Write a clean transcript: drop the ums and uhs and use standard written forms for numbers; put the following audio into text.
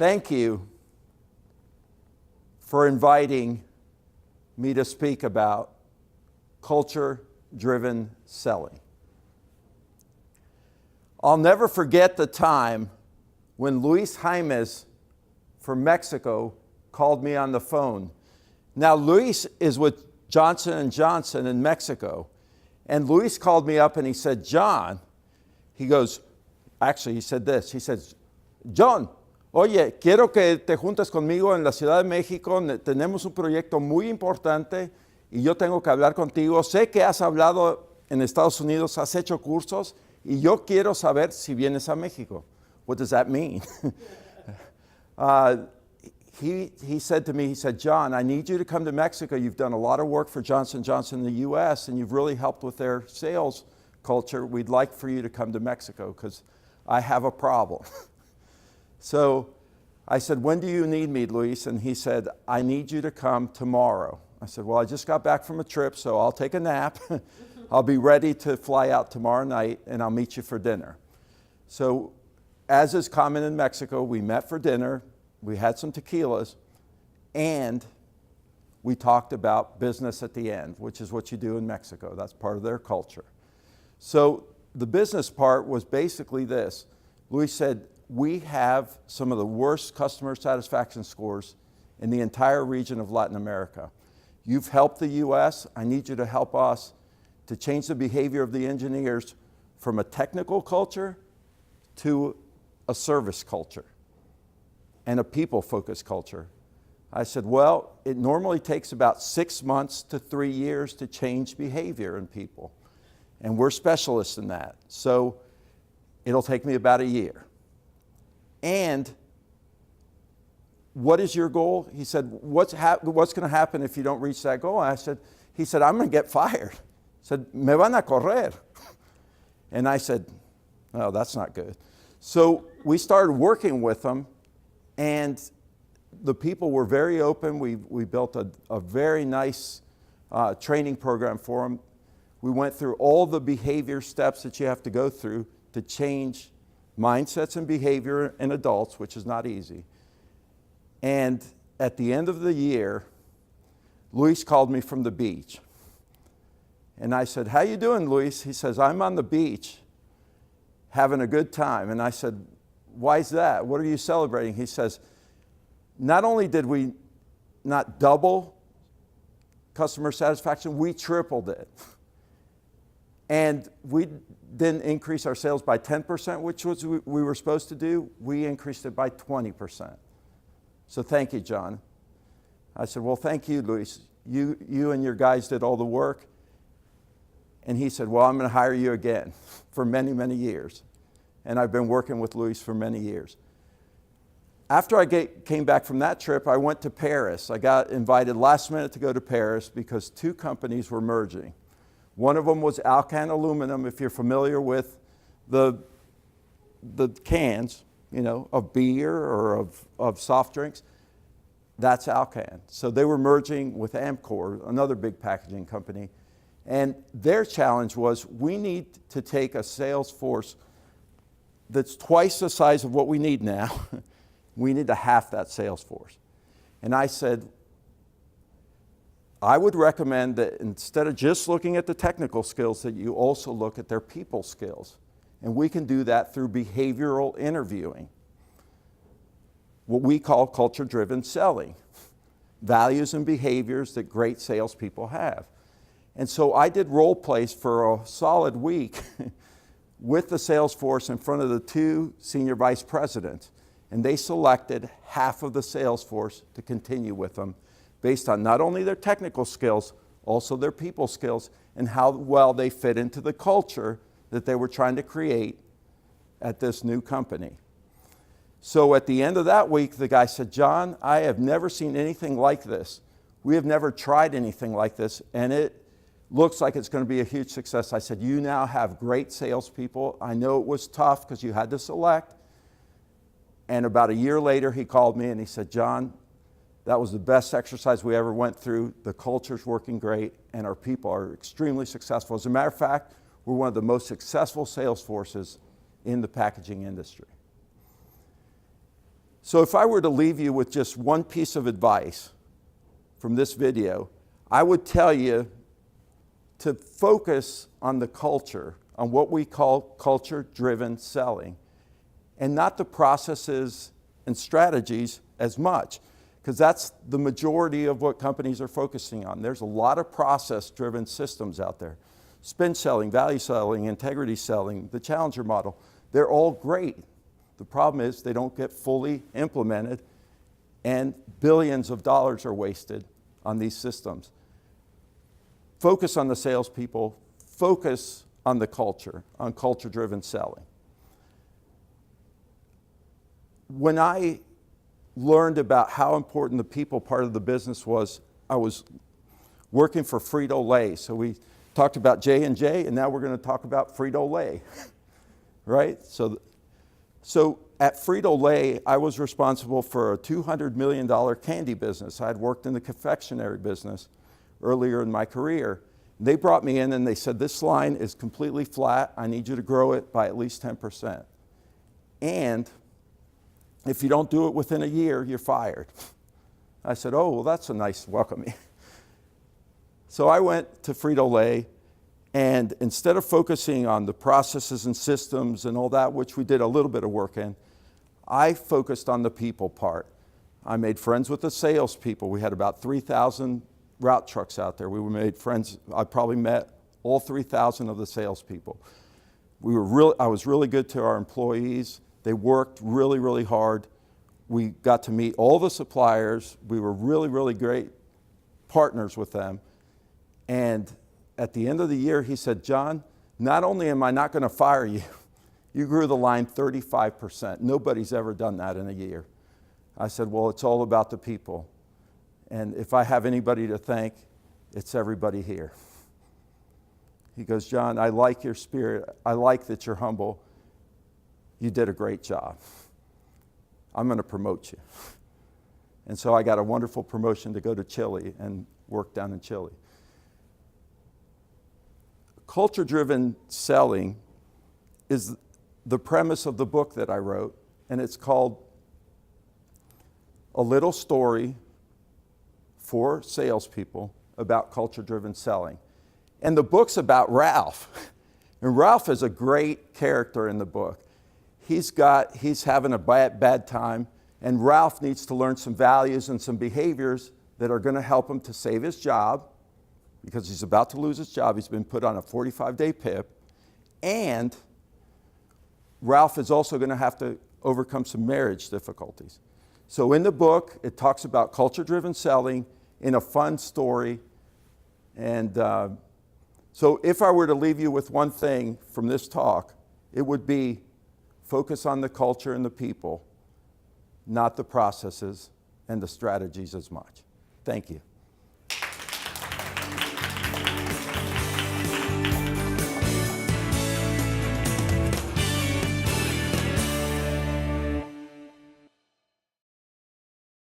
Thank you for inviting me to speak about culture-driven selling. I'll never forget the time when Luis Jaimes from Mexico called me on the phone. Now, Luis is with Johnson & Johnson in Mexico. And Luis called me up and he said, John, he goes, actually he said this, he says, John, oye, quiero que te juntes conmigo en la Ciudad de México, tenemos un proyecto muy importante y yo tengo que hablar contigo. Sé que has hablado en Estados Unidos, has hecho cursos y yo quiero saber si vienes a México. What does that mean? He said to me, he said, John, I need you to come to Mexico. You've done a lot of work for Johnson & Johnson in the US and you've really helped with their sales culture. We'd like for you to come to Mexico because I have a problem. So I said, when do you need me, Luis? And he said, I need you to come tomorrow. I said, well, I just got back from a trip, so I'll take a nap. I'll be ready to fly out tomorrow night and I'll meet you for dinner. So as is common in Mexico, we met for dinner. We had some tequilas, and we talked about business at the end, which is what you do in Mexico. That's part of their culture. So the business part was basically this. Luis said, we have some of the worst customer satisfaction scores in the entire region of Latin America. You've helped the US. I need you to help us to change the behavior of the engineers from a technical culture to a service culture and a people-focused culture. I said, well, it normally takes about 6 months to 3 years to change behavior in people. And we're specialists in that. So it'll take me about a year. And what is your goal? He said, what's going to happen if you don't reach that goal? He said, I'm going to get fired. He said, me van a correr. And I said, oh, that's not good. So we started working with them. And the people were very open. We built a very nice training program for them. We went through all the behavior steps that you have to go through to change mindsets and behavior in adults, which is not easy. And at the end of the year, Luis called me from the beach. And I said, how you doing, Luis? He says, I'm on the beach having a good time. And I said, why is that? What are you celebrating? He says, not only did we not double customer satisfaction, we tripled it. And we didn't increase our sales by 10%, which was we were supposed to do. We increased it by 20%. So thank you, John. I said, well, thank you, Luis. You and your guys did all the work. And he said, well, I'm going to hire you again for many, many years. And I've been working with Luis for many years. After I came back from that trip, I went to Paris. I got invited last minute to go to Paris because 2 companies were merging. One of them was Alcan Aluminum, if you're familiar with the cans, you know, of beer or of soft drinks. That's Alcan. So they were merging with Amcor, another big packaging company. And their challenge was, we need to take a sales force that's twice the size of what we need now. We need to half that sales force. And I said, I would recommend that instead of just looking at the technical skills, that you also look at their people skills. And we can do that through behavioral interviewing, what we call culture-driven selling, values and behaviors that great salespeople have. And so I did role plays for a solid week with the sales force in front of the 2 senior vice presidents. And they selected half of the sales force to continue with them based on not only their technical skills, also their people skills and how well they fit into the culture that they were trying to create at this new company. So at the end of that week, the guy said, John, I have never seen anything like this. We have never tried anything like this, and it looks like it's going to be a huge success. I said, you now have great salespeople. I know it was tough because you had to select. And about a year later, he called me and he said, John, that was the best exercise we ever went through. The culture's working great, and our people are extremely successful. As a matter of fact, we're one of the most successful sales forces in the packaging industry. So if I were to leave you with just one piece of advice from this video, I would tell you to focus on the culture, on what we call culture-driven selling, and not the processes and strategies as much, because that's the majority of what companies are focusing on. There's a lot of process-driven systems out there. Spin selling, value selling, integrity selling, the challenger model, they're all great. The problem is they don't get fully implemented, and billions of dollars are wasted on these systems. Focus on the salespeople, focus on the culture, on culture-driven selling. When I learned about how important the people part of the business was, I was working for Frito-Lay. So we talked about J&J, and now we're going to talk about Frito-Lay, right? So at Frito-Lay, I was responsible for a $200 million candy business. I had worked in the confectionery business earlier in my career. They brought me in and they said, this line is completely flat. I need you to grow it by at least 10%. And if you don't do it within a year, you're fired. I said, oh, well, that's a nice welcoming. So I went to Frito-Lay, and instead of focusing on the processes and systems and all that, which we did a little bit of work in, I focused on the people part. I made friends with the salespeople. We had about 3,000 route trucks out there. We made friends. I probably met all 3,000 of the salespeople. I was really good to our employees. They worked really, really hard. We got to meet all the suppliers. We were really, really great partners with them. And at the end of the year, he said, John, not only am I not going to fire you, you grew the line 35%. Nobody's ever done that in a year. I said, well, it's all about the people. And if I have anybody to thank, it's everybody here. He goes, John, I like your spirit. I like that you're humble. You did a great job. I'm going to promote you. And so I got a wonderful promotion to go to Chile and work down in Chile. Culture-driven selling is the premise of the book that I wrote, and it's called A Little Story for Salespeople About Culture-Driven Selling. And the book's about Ralph. And Ralph is a great character in the book. He's having a bad time, and Ralph needs to learn some values and some behaviors that are going to help him to save his job, because he's about to lose his job. He's been put on a 45-day PIP, and Ralph is also going to have to overcome some marriage difficulties. So in the book, it talks about culture-driven selling in a fun story. And so if I were to leave you with one thing from this talk, it would be focus on the culture and the people, not the processes and the strategies as much. Thank you.